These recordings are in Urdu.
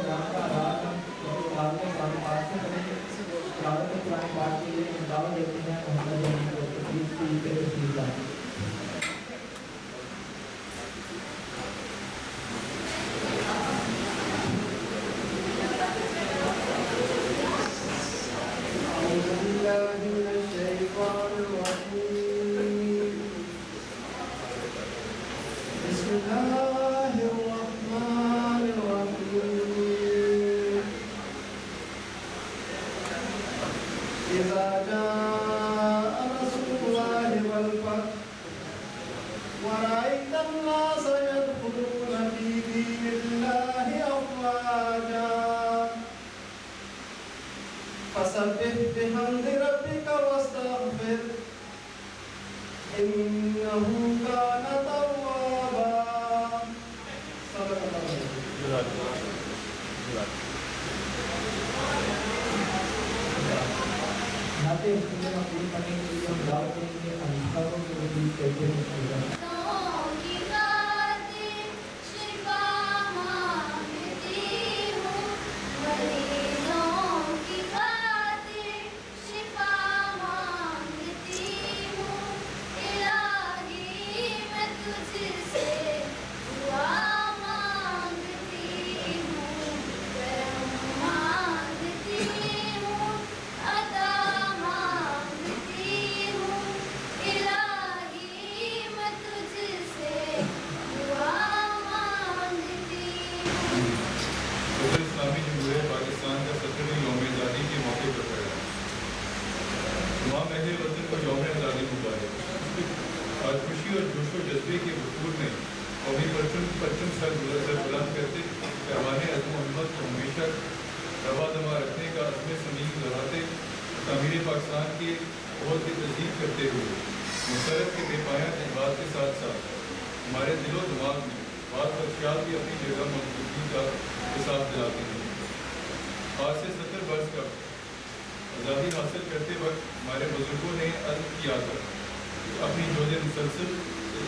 پروگرام کا آغاز ہم قرآن پاک سے کریں گے۔ تلاوت قرآن پاک کے لیے دعوت دیتے ہیں محمد علی کو تشریف لائیں۔ بسم الله الرحمن الرحيم إذا جاء نصر الله والفتح ورأيت الناس يدخلون في دين الله أفواجا فسبح بحمد ربك واستغفر إنه كان توابا صدق الله ناطے سننے مقبول کرنے کے لیے ہم دعوت دیں گے انصاروں کے وزیر کہتے ہیں پاکستان کا 70ویں یوم آزادی کے موقع پر پڑا تمام اہل وطن کو یوم آزادی مبارک۔ آج خوشی اور جوش و جذبے کے بطور میں قومی پرچم سر بلند کرتے کروان عزم و ہمت کو ہمیشہ روا دما رکھنے کا عزم سمیم دہراتے تعمیر پاکستان کے عہد کی تجدید کرتے ہوئے مسرت کے بے پایہ جذبات کے ساتھ ساتھ ہمارے دل و دماغ میں بعض خدشات بھی اپنی جگہ موجودگی کا احساس دلاتے ہیں۔ آج سے 70 برس قبل آزادی حاصل کرتے وقت ہمارے بزرگوں نے عزم کیا تھا کہ اپنی جود مسلسل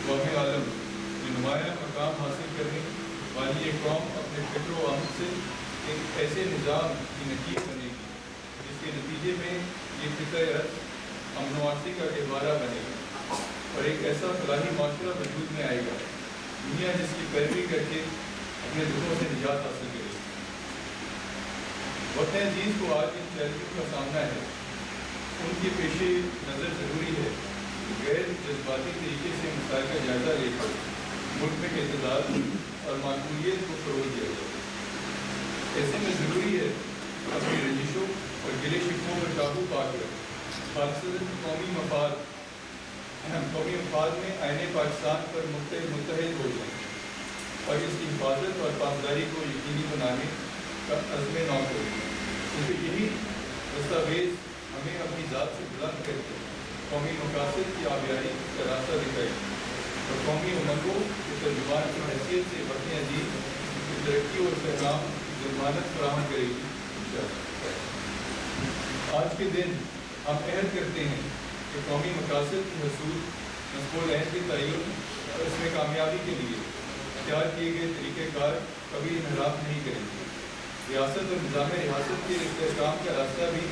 قوم عالم میں نمایاں مقام حاصل کرنے والی ایک قوم اپنے فکر و عمل سے ایک ایسے نظام کی نکیر بنے گی جس کے نتیجے میں یہ فطر امن و آشتی کا گہوارہ بنے گا اور ایک ایسا فلاحی معاشرہ وجود میں آئے گا دنیا جس کی پیروی کر کے اپنے دکھوں سے نجات حاصل کرے گی۔ وقت عزیز کو آج ان چیلنجوں کا سامنا ہے، ان کے پیش نظر ضروری ہے کہ غیر جذباتی طریقے سے مسائل کا جائزہ لے کر ملک میں اعتدال اور معقولیت کو فروغ دیا جائے۔ ایسے میں ضروری ہے اپنی رنجشوں اور گلے شکووں پر قابو پا کر پاکستان قومی مفاد میں آئین پاکستان پر متحد ہو جائیں اور اس کی حفاظت اور پاسداری کو یقینی بنانے کا عزم نو کریں، کیونکہ یہی دستاویز ہمیں اپنی ذات سے بلند کر کے قومی مقاصد کی آبیاری کا راستہ دکھائے اور قومی امنگوں کے ترجمان کی حیثیت سے وطن عزیز کی ترقی اور استحکام کی ضمانت فراہم کرے گی۔ آج کے دن ہم عہد کرتے ہیں کہ قومی مقاصد کی حصول نصب العہد کے تعین اور اس میں کامیابی کے لیے اختیار کیے گئے طریقہ کار کبھی انحراف نہیں کریں گے۔ ریاست اور نظام ریاست کے استحکام کا راستہ بھی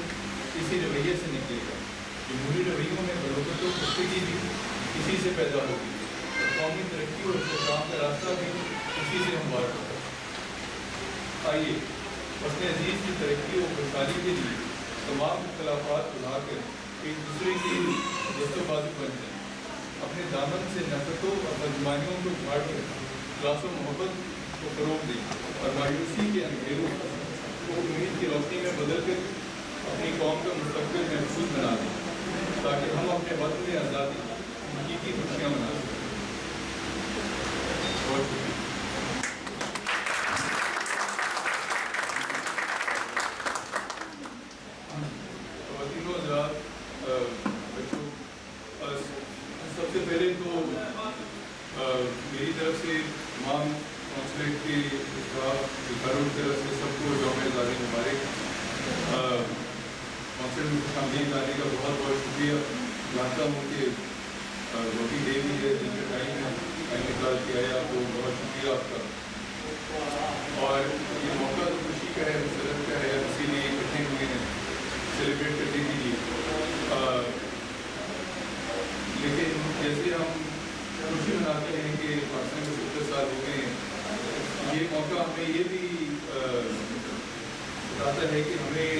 اسی رویے سے نکلے گا۔ جمہوری رویوں میں بلوغت و پختگی بھی اسی سے پیدا ہوگی اور قومی ترقی اور استحکام کا راستہ بھی اسی سے ہموار ہوگا۔ آئیے وطن عزیز کی ترقی و خوشحالی کے لیے تمام اختلافات بھلا کر ایک دوسرے کی دست و بازو بن جائیں، اپنے دامن سے نفرتوں اور بدگمانیوں کو جھاڑ کر اخلاص و محبت کو فروغ دیں اور مایوسی کے اندھیروں کو امید کی روشنی میں بدل کر اپنی قوم کا مستقبل محفوظ بنا دیں تاکہ ہم اپنے وطن میں آزادی حقیقی خوشیاں منا سکیں۔ بہت شکریہ۔ خواتین و حضرات، بچوں، سب سے پہلے تو میری طرف سے تمام کونسلیٹ کے اداروں کی طرف سے سب کو یوم آزادی مبارک۔ کونسل میں شامل لانے کا بہت بہت شکریہ۔ جانتا ہوں کہ روٹی دے دی ہے، جن کا ٹائم نکال کے آیا، تو بہت شکریہ آپ کا۔ اور یہ موقع تو آتا ہے کہ ہمیں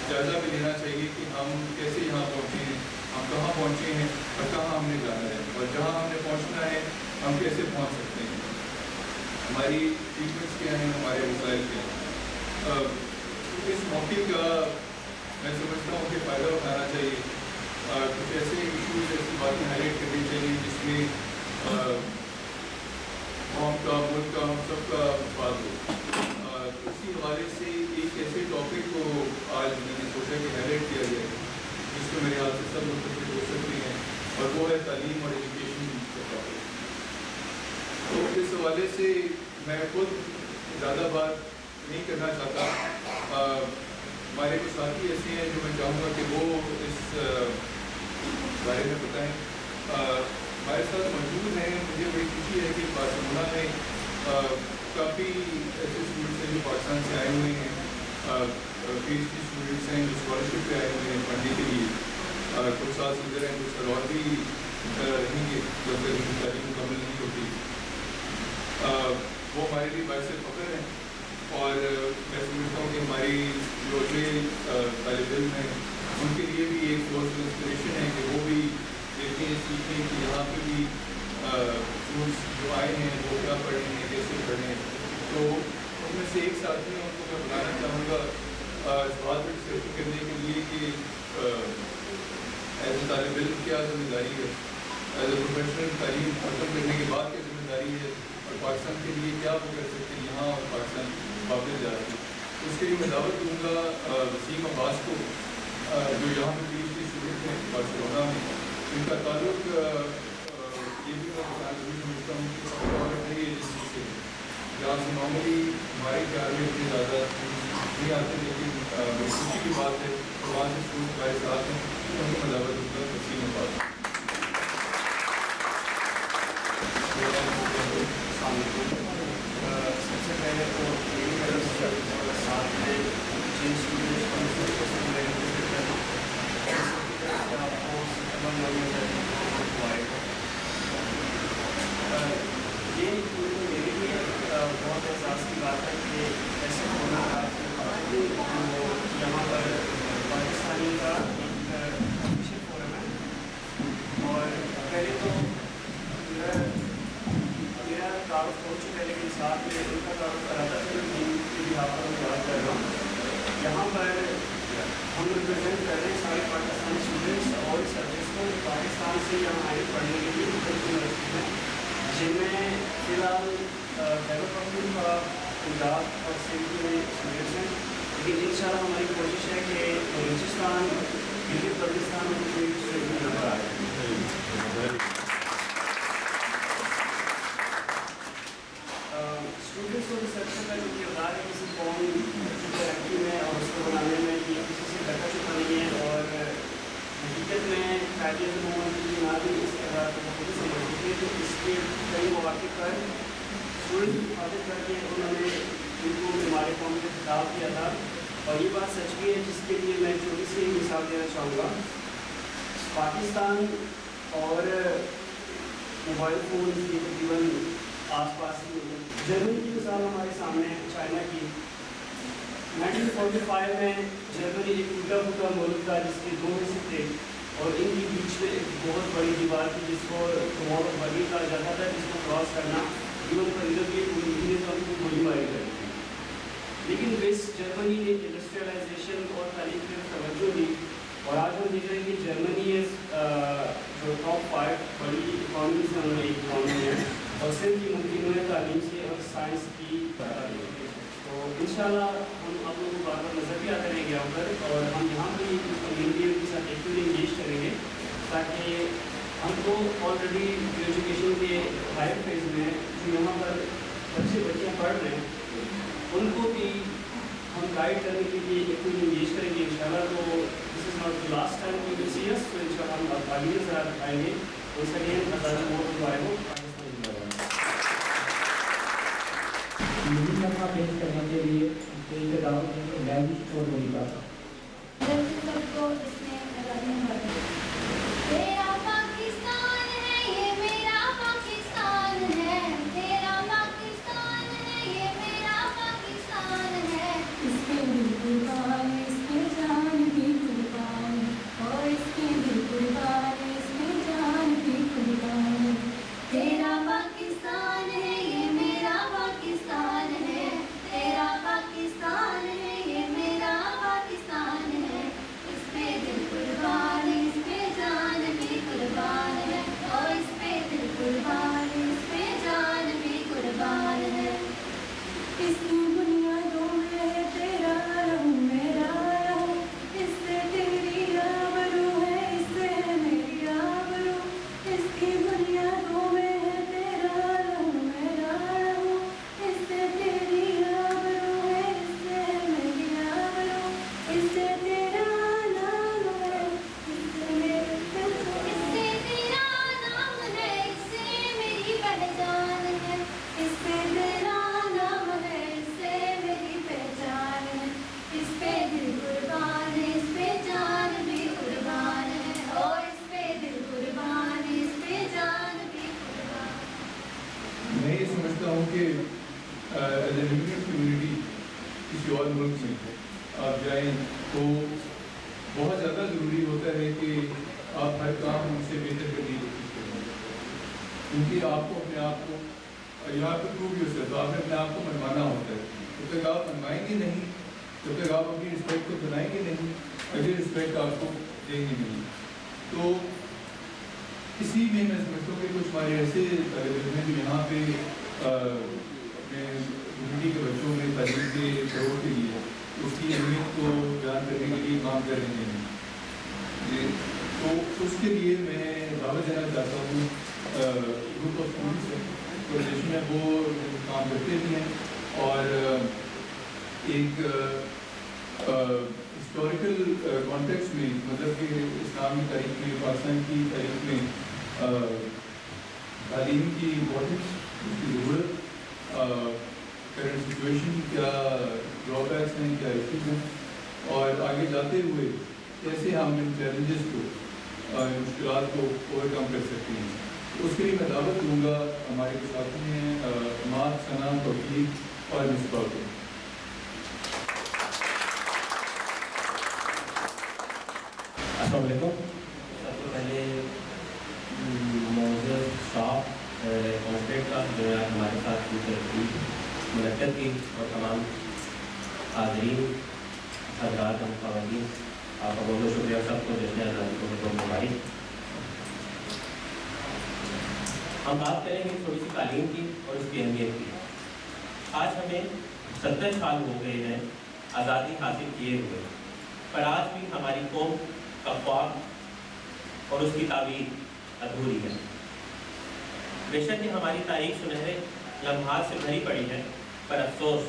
جائزہ بھی لینا چاہیے کہ ہم کیسے یہاں پہنچے ہیں، ہم کہاں پہنچے ہیں اور کہاں ہم نے جانا ہے، اور جہاں ہم نے پہنچنا ہے ہم کیسے پہنچ سکتے ہیں، ہماری ٹریٹمنٹس کیا ہیں، ہمارے وسائل کیا ہیں۔ اس موقع کا میں سمجھتا ہوں کہ فائدہ اٹھانا چاہیے، کچھ ایسے ایشوز، ایسی باتیں ہائی لائٹ کرنی چاہیے جس میں قوم کا، ملک کا، ہم سب کا مفاد ہو۔ اسی حوالے سے ایک ایسے ٹاپک کو آج میں نے سوچا کہ ہائی لائٹ کیا جائے جس میں میرے خیال سے سب متفق ہو سکتے ہیں، اور وہ ہے تعلیم اور ایجوکیشن کا ٹاپک۔ تو اس حوالے سے میں خود زیادہ بات نہیں کرنا چاہتا، ہمارے کچھ ساتھی ایسے ہیں جو میں چاہوں گا کہ وہ اس بارے میں بتائیں۔ ہمارے ساتھ موجود ہیں، مجھے بڑی خوشی ہے کہ بارسلونا میں کافی ایسے اسٹوڈنٹس ہیں جو پاکستان سے آئے ہوئے ہیں، پی ایچ ڈی اسٹوڈنٹس ہیں جو اسکالرشپ پہ آئے ہوئے ہیں پڑھنے کے لیے، کچھ سال سے ادھر ہیں، کچھ سال اور بھی رہیں گے جب تک ان کی تعلیم مکمل نہیں ہوتی۔ وہ ہمارے لیے باعث فخر ہیں، اور میں سمجھتا ہوں کہ ہماری جو اگلے طالب علم ہیں ان کے لیے بھی ایک سورس آف انسپریشن ہے کہ وہ بھی دیکھیں، سیکھیں کہ یہاں پہ بھی اسٹوڈنٹس جو آئے ہیں وہ کیا پڑھ رہے ہیں، کیسے پڑھ رہے ہیں۔ تو ان میں سے ایک ساتھی ہیں، ان کو میں بتانا چاہوں گا اس بات پر ڈسکشن کرنے کے لیے کہ ایز اے طالب علم کیا ذمہ داری ہے، ایز اے پروفیشنل تعلیم ختم کرنے کے بعد کیا ذمہ داری ہے، اور پاکستان کے لیے کیا وہ کر سکتے ہیں یہاں، اور پاکستان واپس جا رہے ہیں۔ اس کے لیے میں دعوت دوں گا وسیم عباس کو، جو یہاں پہ پی ایچ ڈی اسٹوڈنٹ ہیں بارسلونا میں۔ ان کا تعلق یہ بھی میں بتانا سمجھتا ہوں کہ گورنمنٹ ایجنسی سے، جہاں سے نارملی ہمارے خیال میں اتنے زیادہ نہیں آتے، لیکن بڑی خوشی کی بات ہے وہاں سے اسٹوڈنٹ ہمارے ساتھ ہیں، ان کو میں دعوت دوں گا وسیم عباس۔ سب سے پہلے تو میری طرف سے ساتھ میں جن اسٹوڈنٹس کو میں آپ کو یہ میرے لیے بہت احساس کی بات ہے کہ ایسے ہونا یہاں پر پاکستانی کا ایک اچھے فورم ہے، اور پہلے تو میرا تعارف ہو چکا ہے، لیکن ساتھ میں ان کا تعارف کراتا تھا جن کے بھی آپ کو بات کر رہا ہوں۔ یہاں پر ہم ریپرزینٹ کر رہے ہیں سارے پاکستانی اسٹوڈنٹس اور سبجیکٹس کو پاکستان سے یہاں آئے پڑھنے کے لیے مختلف یونیورسٹی میں، جن میں فی الحال ڈیولپمنٹ کا امداد اور سیفٹی میں اسٹوڈنٹس ہیں، لیکن ان شاء اللہ ہماری کوشش ہے کہ بلوچستان، گلگت بلتستان میں کوئی اسٹوڈنٹ نظر آئے۔ اسٹوڈنٹس کو سب سے پہلے کردار ہے کسی قوم کی ترقی میں اور اس کو بنانے میں، یہ کسی سے ڈکا چھپا نہیں ہے، اور حقیقت میں قائد محمد کی بنیاد اس کردار کو بخود سمجھتی ہے، تو اس کے کئی مواقع پر اسٹوڈنٹ کی حفاظت کر کے انہوں نے ان کو ہمارے قوم کے خطاب کیا تھا، اور یہ بات سچ بھی ہے، جس کے لیے میں چھوٹی سی مثال دینا چاہوں گا۔ پاکستان اور موبائل فون کی تقریباً آس پاس ہی جرمنی کی مثال ہمارے سامنے ہے، چائنا کی۔ 1945 میں جرمنی ایک ٹوٹا پھوٹا ملک تھا جس کے دو حصے تھے، اور ان کے بیچ میں ایک بہت بڑی دیوار تھی جس کو وال آف برلن کہا جاتا تھا، جس کو کراس کرنا ایون پرندوں کی پوری تو ہم کو گولی ماری گئی تھی۔ لیکن ویسٹ جرمنی نے انڈسٹریلائزیشن اور تعلیم کی توجہ دی، اور آج ہم دیکھ رہے ہیں کہ جرمنی جو ٹاپ 5 بڑی اکانومیز میں انہوں نے ایک اکانومی ہے، اور صرف کی ممکن ہے تعلیم سے اور سائنس کی تعلیم۔ تو انشاءاللہ ہم آپ لوگوں کو بار بار نظر بھی آتے رہیں گے یہاں پر، اور ہم یہاں بھی کمیونٹی کے ساتھ ایکٹیولی انگیج کریں گے، تاکہ ہم کو آلریڈی ایجوکیشن کے ہائر فیز میں جو یہاں پر بچیاں پڑھ رہے ہیں ان کو بھی ہم گائیڈ کرنے کے لیے ایکٹیولی انگیج کریں گے انشاءاللہ۔ تو this is not the last time we will see us, تو انشاءاللہ ہم آگے نظر آئیں گے۔ اس کے لیے یہی لمحہ پیش کرنے کے لیے اسٹیج پہ دعوت دیں گے لینگویج اور بولی کا۔ تیرا پاکستان ہے یہ میرا پاکستان ہے، تیرا پاکستان ہے یہ میرا پاکستان ہے، اس کے اور ملک میں آپ جائیں تو بہت زیادہ ضروری ہوتا ہے کہ آپ ہر کام ان سے بہتر کرنے کی کوشش کریں، کیونکہ آپ کو اپنے آپ کو یہاں پہ پروو یور سیلف، آپ نے اپنے آپ کو منوانا ہوتا ہے. جب تک آپ منوائیں گے نہیں، جب تک آپ اپنی رسپیکٹ کو بنائیں گے نہیں، اگلی رسپیکٹ آپ کو دیں گے نہیں. تو اسی میں سمجھتا ہوں کہ کچھ ہمارے ایسے طالب علم ہیں جو یہاں پہ اپنے کمیونٹی کے بچوں میں تعلیم کے فروغ کے لیے اس کی اہمیت کو بیان کرنے کے لیے کام کر رہے ہیں. تو اس کے لیے میں دعوت دینا چاہتا ہوں گروپ آف اسٹوڈنٹس کو، جس میں وہ کام کرتے بھی ہیں اور ایک ہسٹوریکل کانٹیکس میں، مطلب کہ اسلامی تاریخ میں، پاکستان کی تاریخ میں تعلیم کی امپورٹنس، اس کی ضرورت، کرنٹ سچویشن، کیا ڈرا بیکس ہیں، کیا ایشوز ہیں، اور آگے جاتے ہوئے کیسے ہم ان چیلنجز کو، مشکلات کو اوور کم کر سکتے ہیں. اس کے لیے میں دعوت دوں گا ہمارے ساتھی ہیں عماد، ثنا، توفیق اور مصباح کو. السلام علیکم. سب سے پہلے معزز اسٹاف کانسلیٹ کا جو ہے ہمارے ساتھ منعقد کی، اور تمام حاضرین، حضرات، خواتین، آپ کا بہت بہت شکریہ سب کو جشن آزادی کو بہت مبارک. ہم بات کریں گے تھوڑی سی تعلیم کی اور اس کی اہمیت کی. آج ہمیں 70 سال ہو گئے ہیں آزادی حاصل کیے ہوئے، پر آج بھی ہماری قوم کا خواب اور اس کی تعبیر ادھوری ہے. بے شک کہ ہماری تاریخ سنہرے لمحات سے بھری پڑی ہے، پر افسوس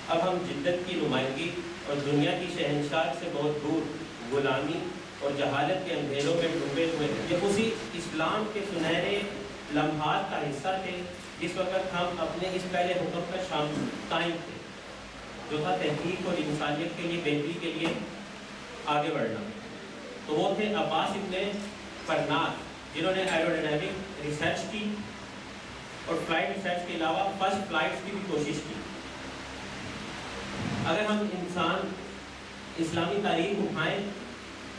اب ہم جدت کی نمائندگی اور دنیا کی شہنشاہ سے بہت دور غلامی اور جہالت کے اندھیروں میں ڈوبے ہوئے ہیں. یہ اسی اسلام کے سنہرے لمحات کا حصہ تھے جس وقت ہم اپنے اس پہلے حکم کا قائم تھے، جو تھا تحقیق اور انسانیت کے لیے بہتری کے لیے آگے بڑھنا. تو وہ تھے عباس ابن فرناس، جنہوں نے ایروڈینامک ریسرچ کی اور فلائٹ ریسرچ کے علاوہ فرسٹ فلائٹس کی بھی کوشش کی. اگر ہم انسان اسلامی تاریخ اٹھائیں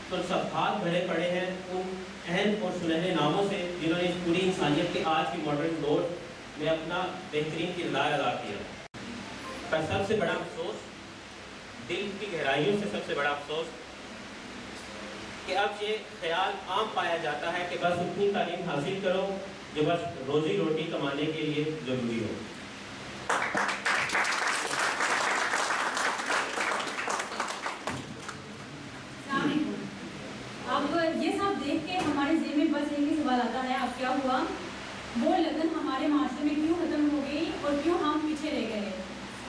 تو صفحات بھرے پڑے ہیں ان اہم اور سنہرے ناموں سے جنہوں نے اس پوری انسانیت کے آج کی ماڈرن دور میں اپنا بہترین کردار ادا کیا. پر سب سے بڑا افسوس، دل کی گہرائیوں سے سب سے بڑا افسوس، کہ اب یہ خیال عام پایا جاتا ہے کہ بس اتنی تعلیم حاصل کرو جو بس روزی روٹی کمانے کے لیے ضروری ہو. اب یہ سب دیکھ کے ہمارے ذہن میں بس ایک ہی سوال آتا ہے، اب کیا ہوا؟ وہ لگن ہمارے معاشرے میں کیوں ختم ہو گئی اور کیوں ہم پیچھے رہ گئے؟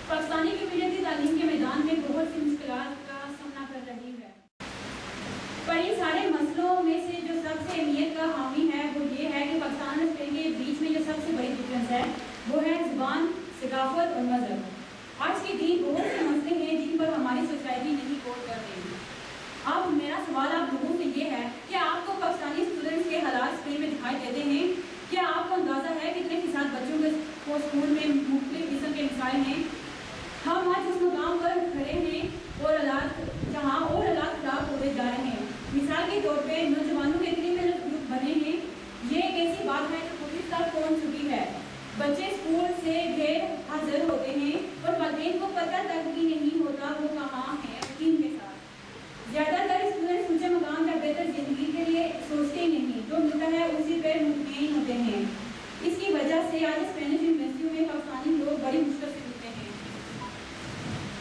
پاکستانی کمیونٹی تعلیم کے میدان میں بہت سی مشکلات کا سامنا کر رہی ہے، پر ان سارے مسئلوں میں سے جو سب سے اہمیت کا حامی ہے وہ یہ ہے کہ پاکستان اور اسپین کے بیچ میں جو سب سے بڑی ڈفرینس ہے وہ ہے زبان، ثقافت اور مذہب. آج کے دن بہت سے مسئلے ہیں جن پر ہماری سوسائٹی نہیں غور کر رہی. اب میرا سوال آپ لوگوں سے یہ ہے، کیا آپ کو پاکستانی اسٹوڈنٹس کے حالات اسپین میں دکھائی دیتے ہیں؟ کیا آپ کو اندازہ ہے کتنے فیصد بچوں کو اسکول میں مختلف قسم کے مسائل ہیں؟ ہم آج اس مقام پر کھڑے ہیں اور جہاں اور حالات خراب ہوتے جا رہے ہیں. مثال کے طور پہ نوجوانوں کے اتنے میں گروپ بنے ہیں، یہ ایک ایسی بات ہے جو پولیس تک پہنچ چکی ہے. بچے اسکول سے غیر حاضر ہوتے ہیں اور والدین کو پتہ تک بھی نہیں ہوتا وہ کہاں ہیں یقین کے ساتھ. زیادہ تر اسٹوڈنٹس اونچے مقام یا بہتر زندگی کے لیے سوچتے ہی نہیں، جو ملتا ہے اسی پہ مطمئن ہوتے ہیں. اس کی وجہ سے آج اسپینش یونیورسٹیوں میں پاکستانی لوگ بڑی مشکل سے ملتے ہیں.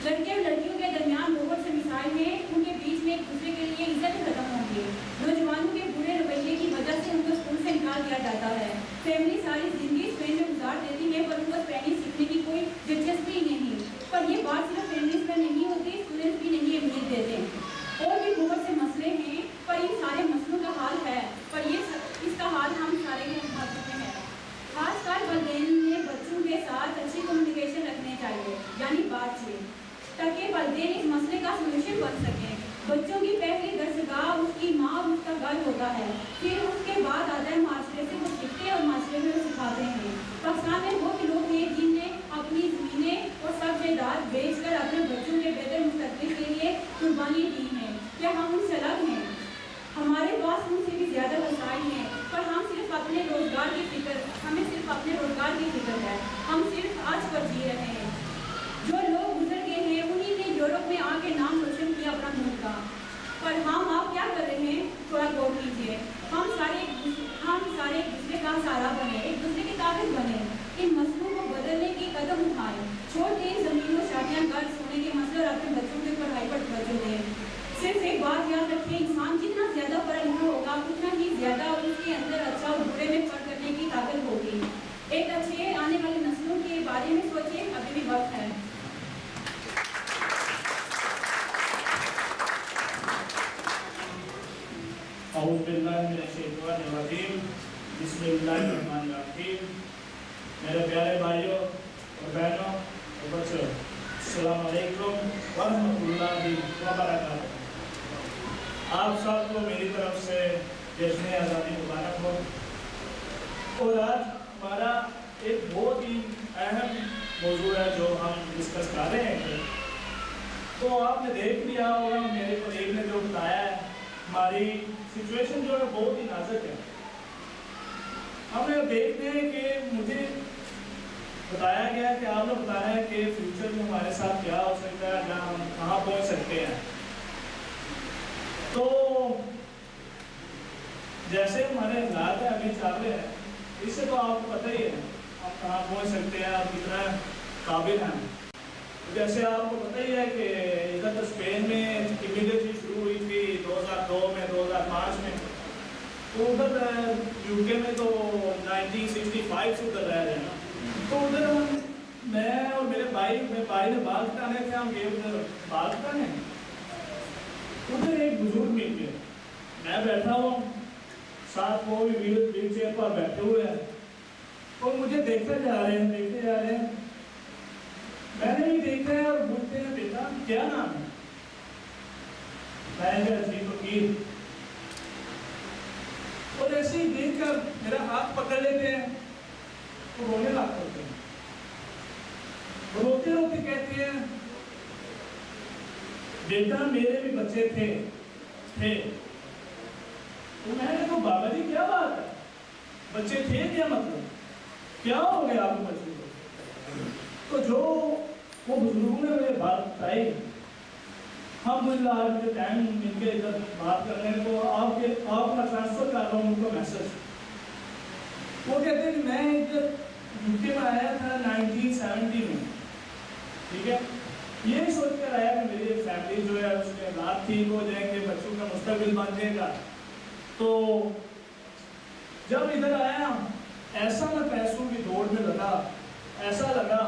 لڑکے اور لڑکیوں کے درمیان بہت سے مسائل ہیں، ان کے بیچ میں ایک دوسرے کے لیے عزت ختم ہوگی. نوجوانوں کے برے رویے کی وجہ سے ان کو اسکول سے انکار کیا جاتا ہے. فیملی ساری زندگی اسپین میں گزار دیتی ہے پر ان کو اسپینش سیکھنے کی کوئی دلچسپی نہیں. پر یہ بات صرف فیملیز میں نہیں ہوتی، اسٹوڈنٹس بھی نہیں اہمیت دیتے. اور بھی بہت سے مسئلے ہیں پر ان سارے مسئلوں کا حال ہے، پر اس کا حال ہم سارے کے حل سکتے ہیں. خاص کر والدین نے بچوں کے ساتھ اچھی کمیونیکیشن رکھنے چاہیے، یعنی بات چیت، تاکہ والدین اس مسئلے کا سولوشن بن سکیں. بچوں کی پہلی درسگاہ اس کی ماں اور اس کا گھر ہوتا ہے، پھر اس کے بعد آتا ہے معاشرے سے وہ سیکھتے اور معاشرے میں وہ سکھاتے ہیں. پاکستان میں بہت لوگ ہیں جن نے اپنی زمینیں اور سب رشتے دار بیچ کر اپنے بچوں کے بہتر مستقبل کے لیے قربانی دی ہیں؟ کیا ہم ان سے الگ ہیں؟ ہمارے پاس ان سے بھی زیادہ وسائل ہیں، پر ہم صرف اپنے روزگار کی فکر ہے، ہم صرف آج پر جی رہے ہیں۔ جو لوگ گزر گئے ہیں انہی نے یورپ میں آ کے نام روشن کیا اپنا ملک کا، پر ہم آپ کیا کر رہے ہیں؟ تھوڑا غور کیجیے۔ ہم سارے ایک دوسرے کا سہارا بنے، ایک دوسرے کے قابل بنے، ان مسئلوں کو بدلنے کی قدم اٹھائیں، چھوڑ دیں زمینوں شادیاں گھر سونے کے مسئلے اور اپنے بچوں کی پڑھائی پر توجہ دیں۔ صرف ایک بات یاد رکھیں، انسان جتنا زیادہ پڑھا لکھا ہوگا اتنا ہی زیادہ اس کے اندر اچھا اور برے میں فرق کرنے کی طاقت ہوگی۔ ایک اچھے آنے والی نسلوں کے بارے میں سوچیں، ابھی بھی وقت ہے۔ اعوذ باللہ من الشیطان الرجیم، بسم اللہ الرحمن الرحیم۔ میرے پیارے بھائیوں اور بہنوں اور بچوں، السلام علیکم ورحمۃ اللہ وبرکاتہ۔ آپ سب کو میری طرف سے جشن آزادی مبارک ہو۔ اور آج ہمارا ایک بہت ہی اہم موضوع ہے جو ہم ڈسکس کر رہے ہیں۔ تو آپ نے دیکھ لیا ہوگا، میرے قریب نے جو بتایا ہے، ہماری سچویشن جو ہے بہت ہی نازک ہے۔ ہمیں دیکھتے ہیں کہ مجھے بتایا گیا کہ آپ نے بتایا ہے کہ فیوچر میں ہمارے ساتھ کیا ہو سکتا ہے، یا ہم کہاں پہنچ سکتے ہیں۔ تو جیسے ہمارے حالات ہیں ابھی چل رہے ہیں، اس سے تو آپ کو پتہ ہی ہے ہم کہاں پہنچ سکتے ہیں، آپ کتنا قابل ہیں۔ جیسے آپ کو پتہ ہی ہے کہ ادھر اسپین میں امیڈیٹلی شروع ہوئی تھی 2002 میں، 2005 میں، تو ادھر یو کے میں تو 1965 سے ادھر رہ رہے ہیں۔ تو ادھر میں اور میرے بھائی نے بال کٹانے تھے، ہم گئے ادھر بال کٹانے۔ ادھر ایک بزرگ مل گئے، میں بیٹھا ہوں، ساتھ وہ بھی ویل چیئر پر بیٹھے ہوئے ہیں، اور مجھے دیکھتے جا رہے ہیں۔ میں نے بھی دیکھا ہے اور پوچھتے ہیں بیٹا کیا نام ہے؟ میں نے کہا جی فقیر۔ اور ایسے ہی دیکھ کر میرا ہاتھ پکڑ لیتے ہیں تو رونے لگ پڑتے ہیں، روتے روتے کہتے ہیں بیٹا میرے بھی بچے تھے۔ تو میں نے کہا بابا جی کیا بات ہے، بچے تھے کیا مطلب، کیا ہو گیا آپ کے بچے کو؟ تو جو وہ بزرگوں نے مجھے بات بتائی، الحمدللہ آج مجھے ٹائم مل کے ادھر بات کرنے کو، آپ کا ٹرانسفر کر رہا ہوں ان کو میسج۔ وہ کہتے ہیں کہ میں ادھر یو کے میں آیا تھا 1970 میں، ٹھیک ہے، یہ سوچ کر آیا کہ میری فیملی جو ہے اس کے حالات ٹھیک ہو جائیں گے، بچوں کا مستقبل بن جائے گا۔ تو جب ادھر آیا ایسا میں پیسوں کی دوڑ میں لگا، ایسا لگا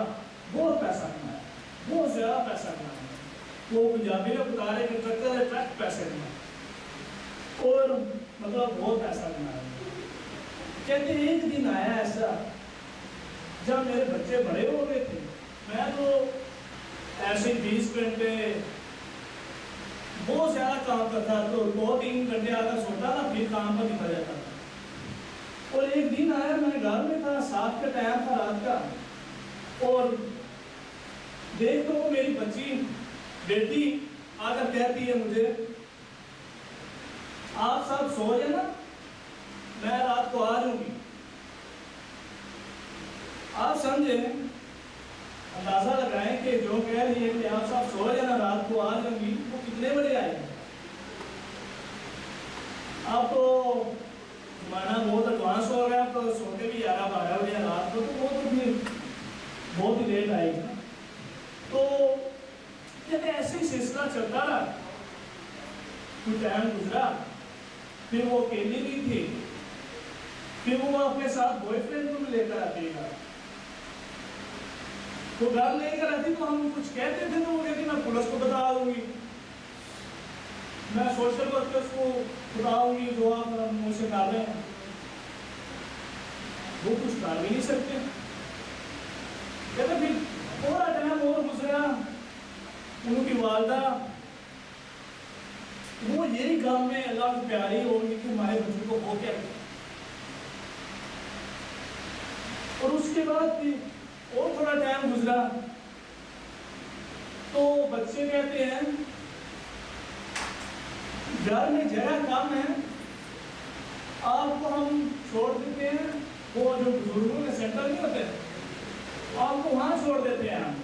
بہت پیسہ کمایا، بہت زیادہ پیسہ کمایا۔ وہ پنجابی میں بتا رہے کہ ٹرک پیسے کمایا، اور مطلب بہت پیسہ کمایا۔ کہتے ایک دن آیا ایسا جب میرے بچے بڑے ہو گئے تھے، میں تو ایسے 20 گھنٹے بہت زیادہ کام کرتا، تو 2-3 گھنٹے آتا سوتا تھا، پھر کام پر نکل جاتا تھا۔ اور ایک دن آیا، میں گھر میں تھا، 7 کا ٹائم تھا رات کا، اور دیکھ تو میری بچی بیٹی آ کر کہتی ہے مجھے آپ سب سو جائے نا، میں رات کو آ جاؤں گی۔ آپ سمجھیں، اندازہ لگائیں کہ جو کہہ رہی ہے کہ آپ سب سو جائے نا رات کو آ جاؤں گی، وہ کتنے بجے آئے گی؟ آپ تو زمانہ بہت ایڈوانس ہو گیا، تو سوتے بھی 11-12 بجے رات کو، تو وہ تو پھر بہت ہی لیٹ آئے گی۔ تو جب ایسے ہی سلسلہ چلتا رہا، کچھ ٹائم گزرا، پھر وہ اکیلی بھی تھی، پھر وہ اپنے ساتھ بوائے فرینڈ کو بھی لے کر آتی ہے۔ وہ گھر لے کر آتی تو ہم کچھ کہتے تھے تو وہ کہتی میں پولیس کو بتا دوں گی، میں سوشل ورکرز کو بتاؤں گی جو آپ مجھ سے کر رہے ہیں۔ وہ کچھ کر بھی نہیں سکتے۔ کہتے پھر تھوڑا ٹائم اور گزرا، ان کی والدہ وہ یہی کام میں اللہ کی پیاری ہوگی کہ ہمارے بچوں کو ہو کیا، اور اس کے بعد بھی اور تھوڑا ٹائم گزرا، تو بچے کہتے ہیں گھر میں جگہ کم ہے، آپ کو ہم چھوڑ دیتے ہیں، وہ جو بزرگوں کے سینٹر نہیں ہوتے آپ کو وہاں چھوڑ دیتے ہیں، ہم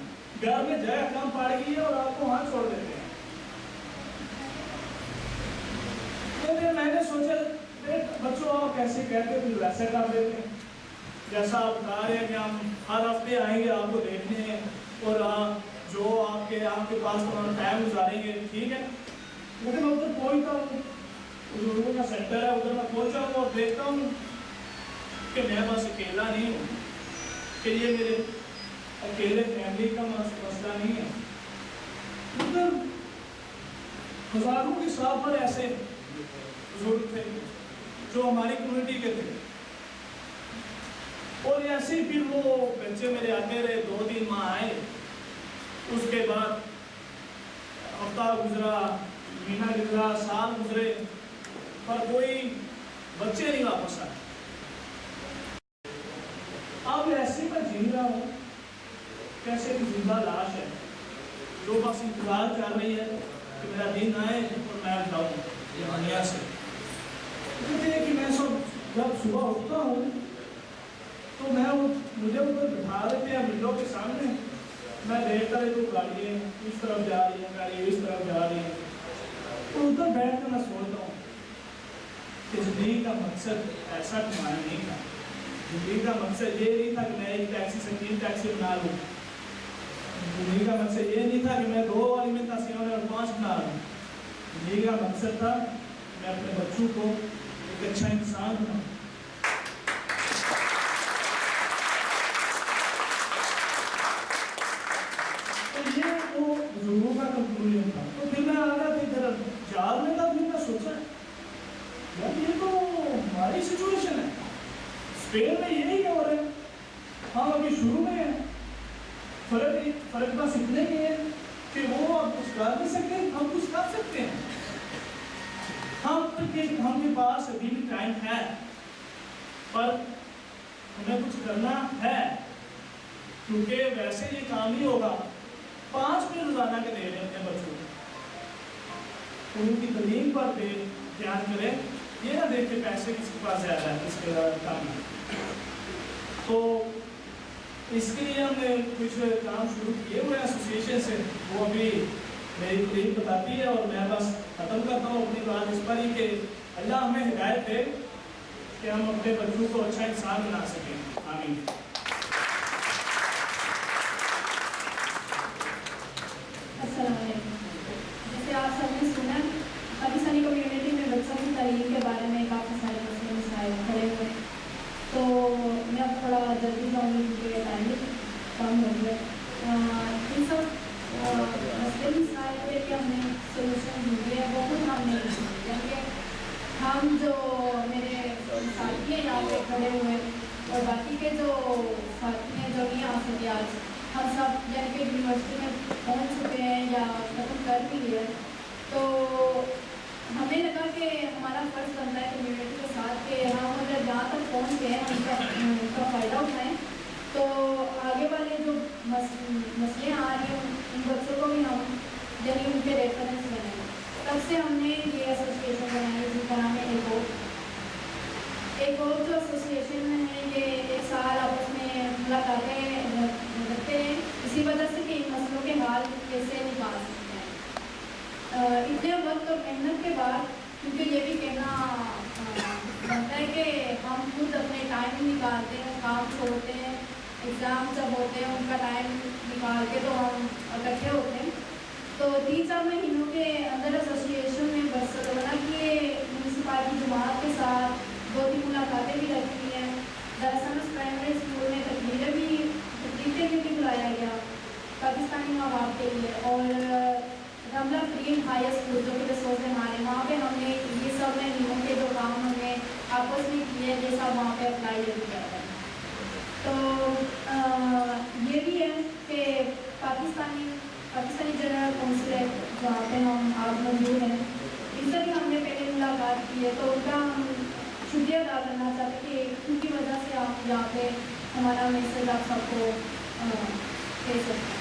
گھر میں جگہ کم پڑ گئی ہے اور آپ کو وہاں چھوڑ دیتے ہیں۔ میں نے سوچا بچوں آپ کیسے کہتے ہیں ویسے کر دیتے ہیں، جیسا آپ بتا رہے ہیں کہ ہم ہر ہفتے آئیں گے آپ کو دیکھنے اور جو آپ کے پاس ٹائم گزاریں گے، ٹھیک ہے، لیکن میں ادھر پہنچتا ہوں، بزرگوں کا سینٹر ہے، ادھر میں پہنچا ہوں اور دیکھتا ہوں کہ میں بس اکیلا نہیں ہوں، کہ یہ میرے اکیلے فیملی کا مسئلہ نہیں ہے، ادھر ہزاروں کی صاحب پر ایسے بزرگ تھے جو ہماری کمیونٹی کے تھے، اور ایسے ہی پھر وہ بچے میرے آتے رہے، 2-3 ماہ آئے، اس کے بعد ہفتہ گزرا، مہینہ گزرا، سال گزرے، پر کوئی بچے نہیں واپس آئے۔ اب ایسے میں جی رہا ہوں کیسے کہ زندہ لاش ہے جو بس انتظار کر رہی ہے کہ میرا دن آئے اور میں جاؤں یہ دنیا سے۔ کہ میں جب صبح اٹھتا ہوں تو مجھے ادھر بٹھا دیتے ہیں ونڈو کے سامنے، میں دیکھتا رہتا ہوں گاڑیاں اس طرف جا رہی ہیں، گاڑی اس طرف جا رہی ہیں، تو ادھر بیٹھ کر میں سوچتا ہوں کہ زندگی کا مقصد ایسا کمانا نہیں تھا، زندگی کا مقصد یہ نہیں تھا کہ میں ایک ٹیکسی سے 3 ٹیکسی بنا لوں، زندگی کا مقصد یہ نہیں تھا کہ میں 2 والی میں تحصیل اور 5 بنا لوں، زندگی کا مقصد تھا میں اپنے بچوں کو ایک اچھا انسان بناؤں۔ تو یہ وہ بزرگوں کا کنکلوژن تھا۔ تو پھر میں آ گیا ادھر جال میں تھا، پھر میں سوچا یار یہ تو ہماری سچویشن ہے، اسپین میں یہی ہو رہا ہے، ہم ابھی شروع میں ہیں، فرق بس اتنے ہی ہے کہ وہ اب کچھ کر نہیں سکتے، ہم کچھ کر سکتے ہیں، ہم کے پاس ابھی بھی ٹائم ہے، پر ہمیں کچھ کرنا ہے، کیونکہ ویسے یہ کام نہیں ہوگا۔ 5 منٹ روزانہ کے دے رہے ہیں اپنے بچوں کو، ان کی تعلیم پر دھیان کریں، یہ نہ دیکھ کے پیسے کس کے پاس زیادہ ہے کس کے کام ہے۔ تو اس کے لیے ہم نے کچھ کام شروع کیے ہوئے ہیں ایسوسیشن سے، وہ ابھی میری کلیم بتاتی ہے، اور میں بس ختم کرتا ہوں اپنی بات اس پر ہی کہ اللہ ہمیں ہدایت دے کہ ہم اپنے بچوں کو اچھا انسان بنا سکیں، آمین۔ السلام علیکم۔ جیسے آپ سب نے سنا پاکستانی کمیونٹی میں بچوں کی تعلیم کے بارے میں کافی سارے مسئلے مسائل کھڑے ہوئے ہیں، تو میں اب تھوڑا جلدی جاؤں گی کیونکہ ٹائم کم ہو گیا۔ ان سب مسئلے مسائل کے لیے ہم نے سولوشن ڈھونڈے ہیں، بہت ہم نے کیونکہ ہم جو میرے ساتھی ہیں یہاں پہ کھڑے ہوئے اور باقی کے جو ساتھی ہیں جو نہیں آ سکے آج، ہم سب یعنی کہ یونیورسٹی میں پہنچ چکے ہیں یا ختم کر بھی لیا، تو ہمیں لگا کہ ہمارا فرض بنتا ہے کمیونٹی کے ساتھ کہ ہم اگر جہاں تک پہنچ گئے ہیں ان کا فائدہ اٹھائیں، تو آگے والے جو مسئلے آ رہے ہیں ان بچوں کو بھی ہم یعنی ان کے ریفرنس بنائیں۔ تب سے ہم نے یہ ایسوسیشن بنائی ہے جس کا نام ہے ایک اور جو ایسوسیشن ہے یہ 1 سال آپس میں ملاقاتیں رکھتے ہیں، اسی وجہ سے کہ ان مسئلوں کے حال کیسے نکال سکتے ہیں۔ اتنے وقت اور محنت کے بعد، کیونکہ یہ بھی کہنا بنتا ہے کہ ہم خود اپنے ٹائم نکالتے ہیں، کام چھوڑتے ہیں، ایگزام جب ہوتے ہیں ان کا ٹائم نکال کے تو ہم اکٹھے ہوتے ہیں، تو 3-4 مہینوں کے اندر ایسوسیشن میں برسلونا کی میونسپلٹی جماعت کے ساتھ 2-3 ملاقاتیں بھی رکھی ہیں، دراصل پرائمری اسکول میں تقریریں بھی بلایا گیا پاکستانی مواد کے لیے، اور رملہ فریم ہائی اسکول جو کہ رسول ہمارے وہاں پہ ہم نے یہ سب مہینوں کے جو کام ہم نے آپس میں کیے یہ سب وہاں پہ اپلائی کیا ہے۔ تو یہ بھی ہے کہ پاکستانی جنرل کونسل ہے جہاں پہ ہم آپ موجود ہیں، ان سے بھی ہم نے پہلے ملاقات کی ہے، تو ان کا ہم شکریہ ادا کرنا چاہتے ہیں کہ ان کی وجہ سے آپ یہاں پہ ہمارا میسج آپ سب کو دے سکتے ہیں۔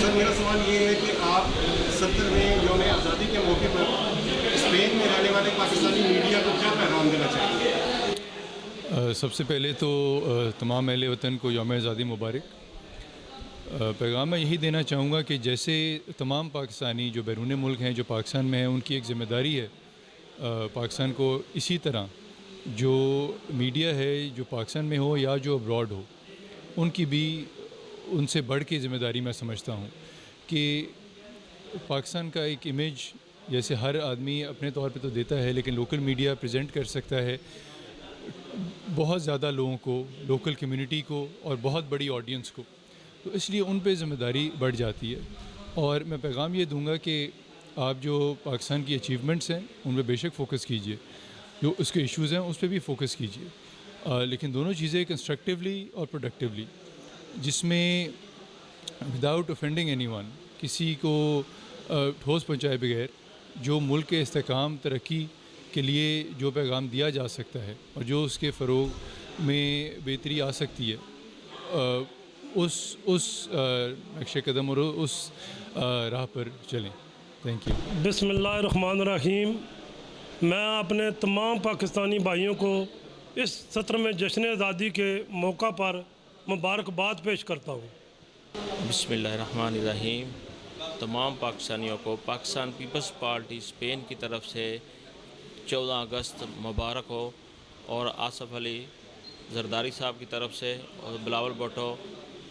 سر میرا سوال یہ ہے کہ آپ 70ویں یوم آزادی کے موقع پر اسپین میں رہنے والے پاکستانی میڈیا کو کیا پیغام دینا چاہیں گے؟ سب سے پہلے تو تمام اہل وطن کو یوم آزادی مبارک۔ پیغام میں یہی دینا چاہوں گا کہ جیسے تمام پاکستانی جو بیرون ملک ہیں، جو پاکستان میں ہیں، ان کی ایک ذمہ داری ہے پاکستان کو، اسی طرح جو میڈیا ہے جو پاکستان میں ہو یا جو ابراڈ ہو، ان کی بھی ان سے بڑھ کے ذمہ داری میں سمجھتا ہوں کہ پاکستان کا ایک امیج جیسے ہر آدمی اپنے طور پہ تو دیتا ہے، لیکن لوکل میڈیا پریزنٹ کر سکتا ہے بہت زیادہ لوگوں کو، لوکل کمیونٹی کو اور بہت بڑی آڈینس کو، تو اس لیے ان پہ ذمہ داری بڑھ جاتی ہے۔ اور میں پیغام یہ دوں گا کہ آپ جو پاکستان کی اچیومنٹس ہیں ان پہ بے شک فوکس کیجئے، جو اس کے ایشوز ہیں اس پہ بھی فوکس کیجئے، لیکن دونوں چیزیں کنسٹرکٹیولی اور پروڈکٹیولی، جس میں وداؤٹ اوفینڈنگ اینی ون، کسی کو ٹھوس پہنچائے بغیر جو ملک کے استحکام، ترقی کے لیے جو پیغام دیا جا سکتا ہے اور جو اس کے فروغ میں بہتری آ سکتی ہے، اس نقش قدم اور اس راہ پر چلیں۔ Thank you. بسم اللہ الرحمن الرحیم۔ میں اپنے تمام پاکستانی بھائیوں کو اس 17ویں جشن آزادی کے موقع پر مبارکباد پیش کرتا ہوں۔ بسم اللہ الرحمن الرحیم۔ تمام پاکستانیوں کو پاکستان پیپلز پارٹی اسپین کی طرف سے 14 اگست مبارک ہو، اور آصف علی زرداری صاحب کی طرف سے اور بلاول بھٹو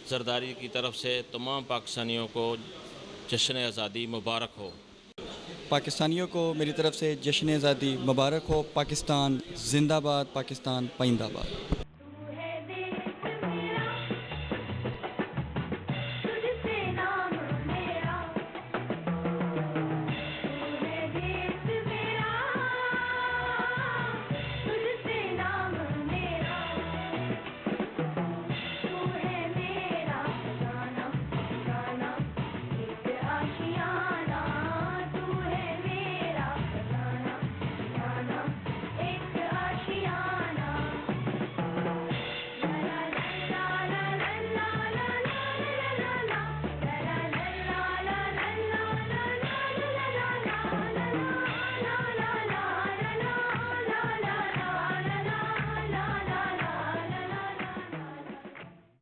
زرداری کی طرف سے تمام پاکستانیوں کو جشن آزادی مبارک ہو۔ پاکستانیوں کو میری طرف سے جشن آزادی مبارک ہو۔ پاکستان زندہ باد، پاکستان پائندہ باد۔